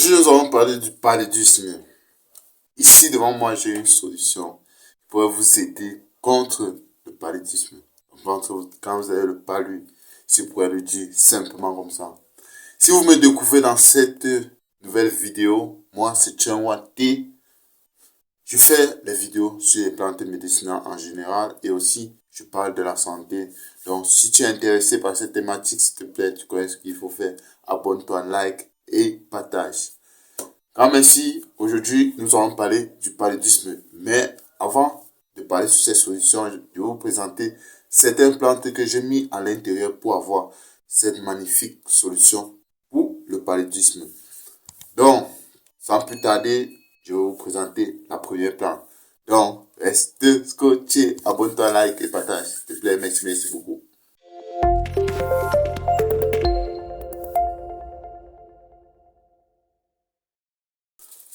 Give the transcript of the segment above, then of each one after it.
Aujourd'hui, nous allons parler du paludisme. Ici, devant moi, j'ai une solution qui pourrait vous aider contre le paludisme. Quand vous avez le palu, si vous pouvez le dire simplement comme ça. Si vous me découvrez dans cette nouvelle vidéo, moi, c'est Chenwa T. Je fais les vidéos sur les plantes médicinales en général et aussi, je parle de la santé. Donc, si tu es intéressé par cette thématique, s'il te plaît, tu connais ce qu'il faut faire. Abonne-toi, like et partage. Grand merci. Aujourd'hui, nous allons parler du paludisme. Mais avant de parler sur ces solutions, je vais vous présenter certaines plantes que j'ai mis à l'intérieur pour avoir cette magnifique solution pour le paludisme. Donc, sans plus tarder, je vais vous présenter la première plante. Donc, reste scotché, abonne-toi, like et partage. S'il te plaît, merci beaucoup.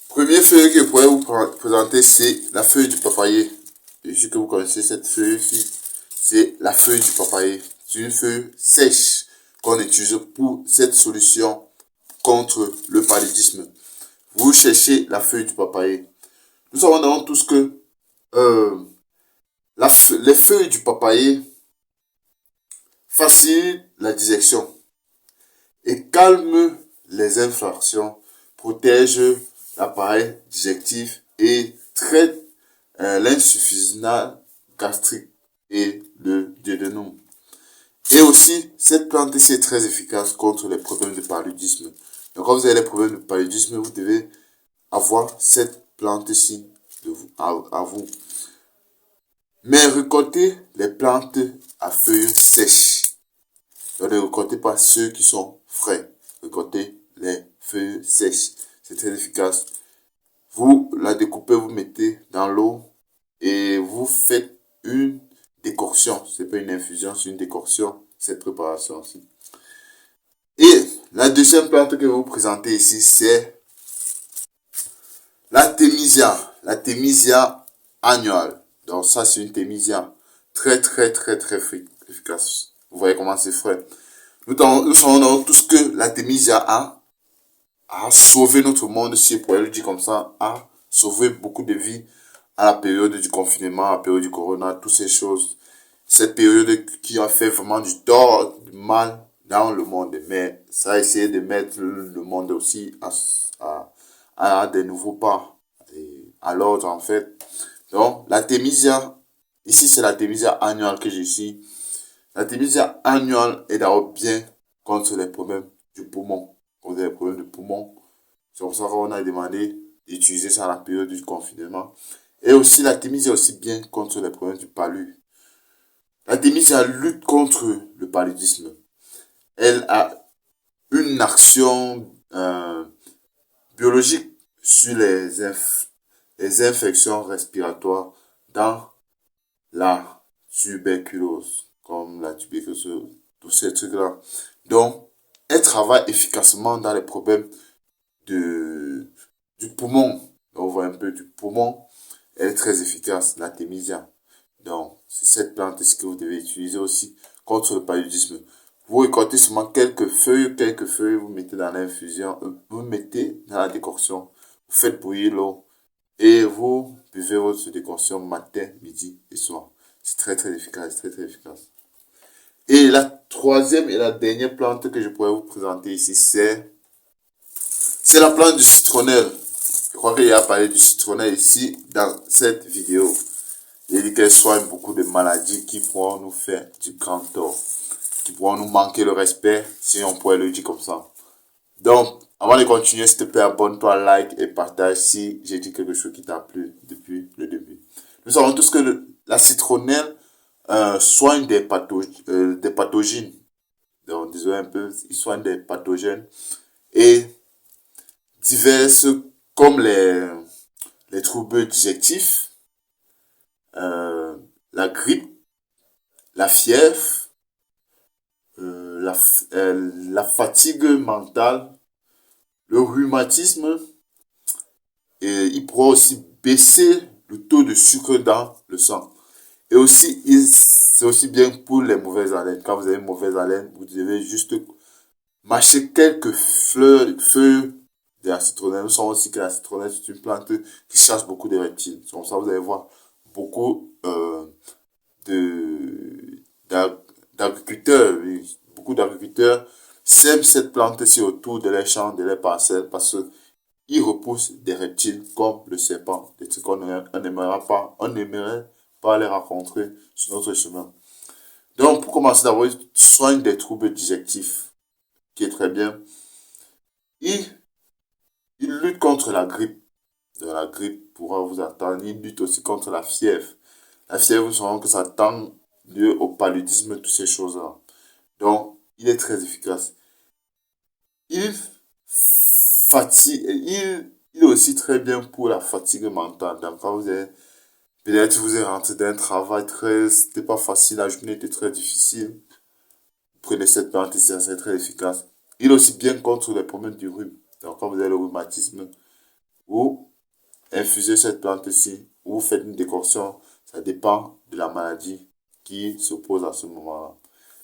Premier feuille que je pourrais vous présenter, c'est la feuille du papayer. Je suis que vous connaissez cette feuille-ci. C'est la feuille du papayer. C'est une feuille sèche qu'on utilise pour cette solution contre le paludisme. Vous cherchez la feuille du papayer. Nous savons d'abord tous que les feuilles du papayer facilitent la digestion et calment les infections, protègent l'appareil digestif et traite l'insuffisance gastrique et le duodénum. Et aussi, cette plante ici est très efficace contre les problèmes de paludisme. Donc, quand vous avez les problèmes de paludisme, vous devez avoir cette plante ici à vous. Mais récoltez les plantes à feuilles sèches. Donc, ne récoltez pas ceux qui sont frais. Récoltez les feuilles sèches. C'est très efficace. Vous la découpez, vous mettez dans l'eau et vous faites une décoction. C'est pas une infusion, c'est une décoction, cette préparation-ci. Et la deuxième plante que je vais vous présenter ici, c'est la thémisia. La thémisia annuale. Donc ça, c'est une thémisia très efficace. Vous voyez comment c'est frais. Nous savons tous que la thémisia a sauvé notre monde, si je pourrais le dire comme ça, a sauvé beaucoup de vies à la période du confinement, à la période du corona, toutes ces choses. Cette période qui a fait vraiment du tort, du mal dans le monde. Mais ça a essayé de mettre le monde aussi à des nouveaux pas, à l'ordre en fait. Donc, la thémisia, ici c'est la thémisia annuelle que j'ai ici. La thémisia annuelle est d'abord bien contre les problèmes du poumon. Quand vous avez des problèmes de poumon, c'est pour ça qu'on a demandé d'utiliser ça à la période du confinement. Et aussi, la thémisia est aussi bien contre les problèmes du palu. La thémisia lutte contre le paludisme. Elle a une action biologique sur les infections respiratoires dans la tuberculose, comme la tuberculose, tous ces trucs-là. Donc, elle travaille efficacement dans les problèmes du poumon. Donc, on voit un peu du poumon. Elle est très efficace, la thémisia. Donc, c'est cette plante que vous devez utiliser aussi contre le paludisme. Vous récoltez seulement quelques feuilles, vous mettez dans l'infusion, vous mettez dans la décoction, vous faites bouillir l'eau et vous buvez votre décoction matin, midi et soir. C'est très efficace, très efficace. Et la troisième et la dernière plante que je pourrais vous présenter ici, c'est la plante du citronnelle. Je crois qu'il y a parlé du citronnelle ici dans cette vidéo. Il dit qu'elle soigne beaucoup de maladies qui pourront nous faire du grand tort, qui pourront nous manquer le respect, si on pourrait le dire comme ça. Donc, avant de continuer, s'il te plaît, abonne-toi, like et partage si j'ai dit quelque chose qui t'a plu depuis le début. Nous savons tous que la citronnelle soigne des pathogènes. Donc, désolé un peu, il soigne des pathogènes et diverses comme les troubles digestifs, la grippe, la fièvre, la fatigue mentale, le rhumatisme, et il pourra aussi baisser le taux de sucre dans le sang. Et aussi, c'est aussi bien pour les mauvaises haleines. Quand vous avez une mauvaise haleine, vous devez juste mâcher quelques feuilles de la citronnelle. Nous savons aussi que la citronnelle, c'est une plante qui chasse beaucoup de reptiles. C'est comme ça, vous allez voir beaucoup de d'agriculteurs, oui, beaucoup d'agriculteurs sèment cette plante-ci autour de leurs champs, de leurs parcelles, parce que ils repoussent des reptiles comme le serpent, des trucs qu'on n'aimerait pas les rencontrer sur notre chemin. Donc, pour commencer d'abord, il soigne des troubles digestifs, qui est très bien. Il, il lutte contre la grippe. De la grippe pourra vous attendre. Il lutte aussi contre la fièvre. La fièvre, vous savez que ça tend lieu au paludisme, toutes ces choses-là. Donc, il est très efficace. Il fatigue, il est aussi très bien pour la fatigue mentale. Donc, quand vous êtes, peut-être vous êtes rentré d'un travail c'était pas facile, la journée était très difficile. Prenez cette plante ici, c'est très efficace. Il est aussi bien contre les problèmes du rhume. Donc, quand vous avez le rhumatisme, vous infusez cette plante ici, ou vous faites une décoction, ça dépend de la maladie qui se pose à ce moment-là.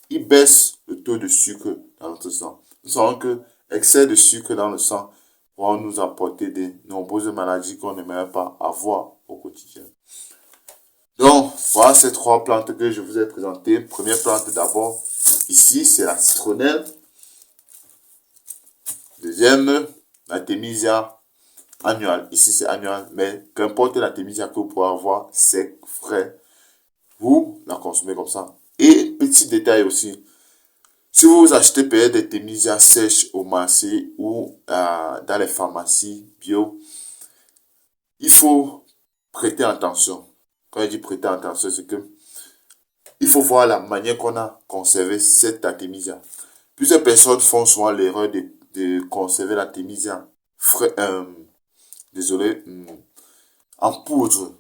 Il baisse le taux de sucre dans notre sang. Nous savons que excès de sucre dans le sang va nous apporter de nombreuses maladies qu'on n'aimerait pas avoir au quotidien. Donc, voilà ces trois plantes que je vous ai présentées. Première plante d'abord, ici, c'est la citronnelle. Deuxième, l'artémisia annuelle. Ici, c'est annuel, mais qu'importe l'artémisia que vous pouvez avoir, sec, frais, vous la consommez comme ça. Et petit détail aussi, si vous achetez peut-être des artémisia sèches au marché ou dans les pharmacies bio, il faut prêter attention. Quand je dis prêter attention, c'est que il faut voir la manière qu'on a conservé cette artémisia. Plusieurs personnes font souvent l'erreur de conserver l'artémisia frais, désolé, en poudre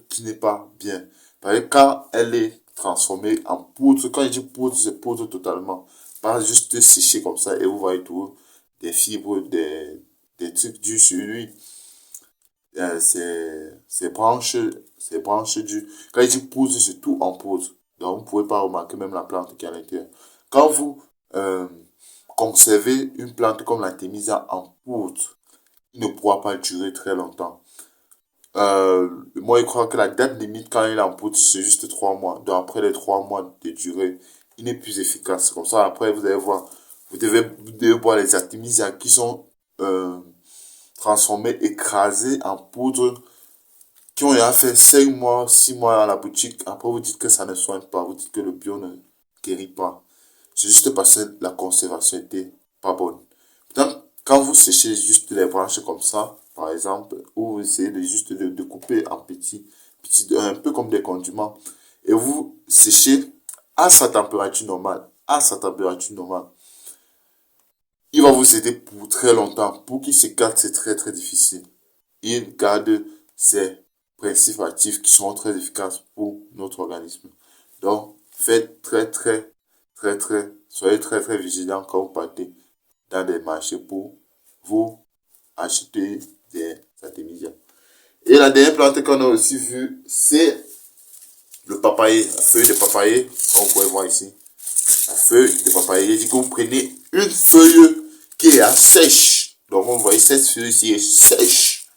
qui n'est pas bien. Parce que quand elle est transformée en poudre, quand je dis poudre, c'est poudre totalement. Pas juste sécher comme ça et vous voyez tout, des fibres, des trucs durs sur lui. Ces branches dures. Quand je dis poudre, c'est tout en poudre. Donc vous ne pouvez pas remarquer même la plante qui est à l'intérieur. Quand vous conservez une plante comme l'artémisia en poudre, il ne pourra pas durer très longtemps. Moi, je crois que la date limite quand il est en poudre, c'est juste 3 mois. Donc, après les 3 mois de durée, il n'est plus efficace. Comme ça, après, vous allez voir, vous devez boire les artémisia qui sont transformés, écrasés en poudre, qui ont déjà fait 5 mois, 6 mois à la boutique. Après, vous dites que ça ne soigne pas. Vous dites que le bio ne guérit pas. C'est juste parce que la conservation était pas bonne. Donc, quand vous séchez juste les branches comme ça, par exemple, ou vous essayez de juste de couper en petits, un peu comme des condiments, et vous séchez à sa température normale, il va vous aider pour très longtemps. Pour qu'il se garde, c'est très très difficile. Il garde ses principes actifs qui sont très efficaces pour notre organisme. Donc, faites soyez très très vigilants quand vous partez dans des marchés pour vous acheter des artémisia. Et la dernière plante qu'on a aussi vue, c'est le papayer, la feuille de papayer, comme vous pouvez voir ici. La feuille de papayer, il dit que vous prenez une feuille qui est sèche. Donc vous voyez cette feuille ici est sèche.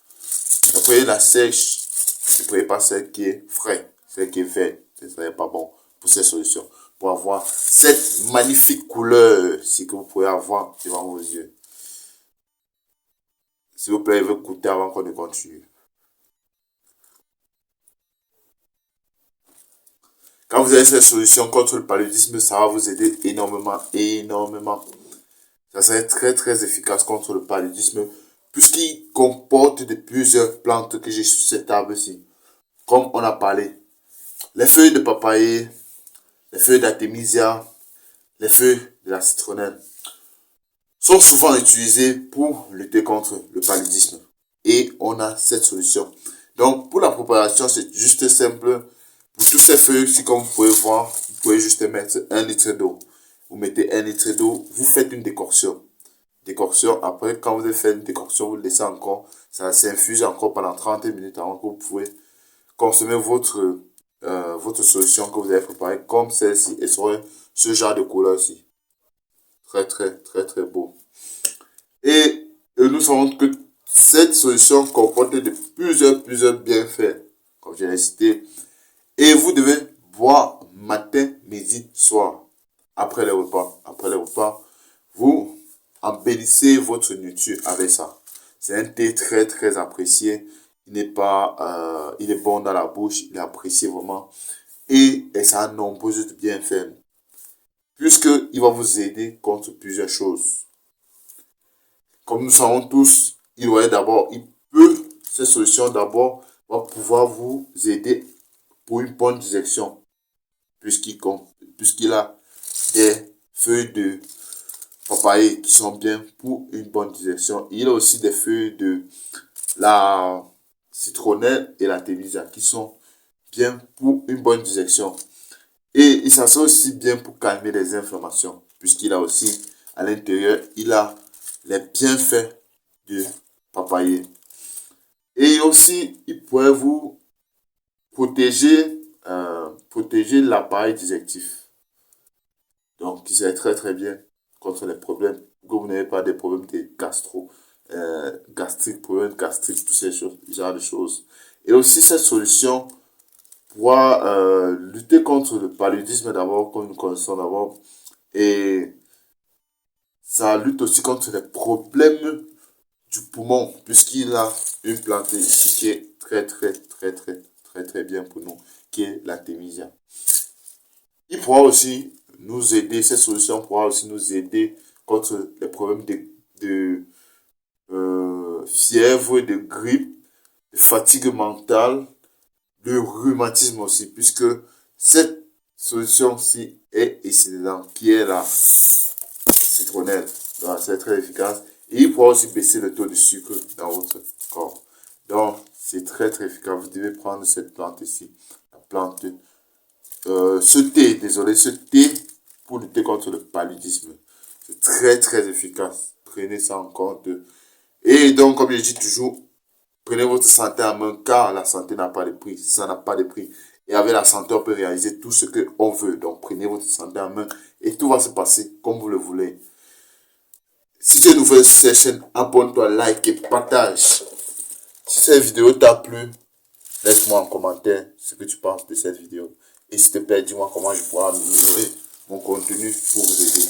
Vous prenez la sèche, vous ne prenez pas celle qui est fraîche, celle qui est verte. Ce ne serait pas bon pour cette solution. Pour avoir cette magnifique couleur ici que vous pouvez avoir devant vos yeux. S'il vous plaît, je vais goûter avant qu'on ne continue. Quand vous avez cette solution contre le paludisme, ça va vous aider énormément. Ça serait très très efficace contre le paludisme puisqu'il comporte de plusieurs plantes que j'ai sur cette table ici. Comme on a parlé, les feuilles de papayer, les feuilles d'artémisia, les feuilles de la citronnelle sont souvent utilisées pour lutter contre le paludisme. Et on a cette solution. Donc, pour la préparation, c'est juste simple. Pour toutes ces feuilles-ci, comme vous pouvez voir, vous pouvez juste mettre 1 litre d'eau. Vous mettez 1 litre d'eau, vous faites une décoction. Après, quand vous avez fait une décoction, vous le laissez encore. Ça s'infuse encore pendant 30 minutes avant que vous pouvez consommer votre solution que vous avez préparée comme celle-ci. Et ce genre de couleur-ci. Très, très, très, très beau. Et nous savons que cette solution comporte de plusieurs bienfaits, comme je l'ai cité. Et vous devez boire matin, midi, soir, après les repas. Après les repas, vous embellissez votre nourriture avec ça. C'est un thé très apprécié. Il n'est pas, il est bon dans la bouche, il est apprécié vraiment. Et ça a de nombreux bienfaits. Puisqu'il va vous aider contre plusieurs choses. Comme nous savons tous, cette solution d'abord va pouvoir vous aider pour une bonne digestion. Puisqu'il a des feuilles de papaye qui sont bien pour une bonne digestion. Il a aussi des feuilles de la citronnelle et la témisia qui sont bien pour une bonne digestion. Et il s'en sort aussi bien pour calmer les inflammations, puisqu'il a aussi, à l'intérieur, il a les bienfaits de papaye. Et aussi, il pourrait vous protéger l'appareil digestif. Donc, qui serait très bien contre les problèmes, que vous n'avez pas des problèmes de problèmes gastriques, toutes ces choses, ce genre de choses. Et aussi, cette solution pourra lutter contre le paludisme d'abord, comme nous connaissons d'abord, et ça lutte aussi contre les problèmes du poumon, puisqu'il a une plante ici qui est très bien pour nous, qui est la témisia. Il pourra aussi nous aider, cette solution pourra aussi nous aider contre les problèmes de fièvre, de grippe, de fatigue mentale, de rhumatisme aussi, puisque cette solution-ci est excellente, qui est la citronnelle. Donc, c'est très efficace. Et il pourra aussi baisser le taux de sucre dans votre corps. Donc, c'est très efficace. Vous devez prendre cette plante ici, la plante, ce thé pour lutter contre le paludisme. C'est très efficace. Prenez ça en compte. Et donc, comme je dis toujours, prenez votre santé en main, car la santé n'a pas de prix. Ça n'a pas de prix. Et avec la santé, on peut réaliser tout ce qu'on veut. Donc, prenez votre santé en main et tout va se passer comme vous le voulez. Si tu es nouveau sur cette chaîne, abonne-toi, like et partage. Si cette vidéo t'a plu, laisse-moi en commentaire ce que tu penses de cette vidéo. Et s'il te plaît, dis-moi comment je pourrais améliorer mon contenu pour vous aider.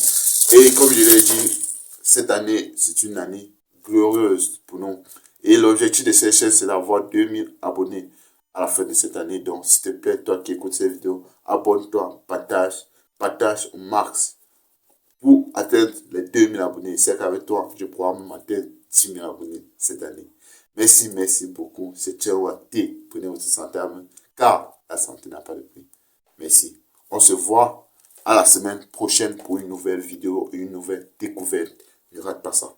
Et comme je l'ai dit, cette année, c'est une année glorieuse pour nous. Et l'objectif de cette chaîne, c'est d'avoir 2000 abonnés à la fin de cette année. Donc, s'il te plaît, toi qui écoutes cette vidéo, abonne-toi, partage au max pour atteindre les 2000 abonnés. C'est qu'avec toi, je pourrai même atteindre 10 000 abonnés cette année. Merci beaucoup. C'est Tchao à T. Prenez votre santé à main, car la santé n'a pas de prix. Merci. On se voit à la semaine prochaine pour une nouvelle vidéo, une nouvelle découverte. Ne rate pas ça.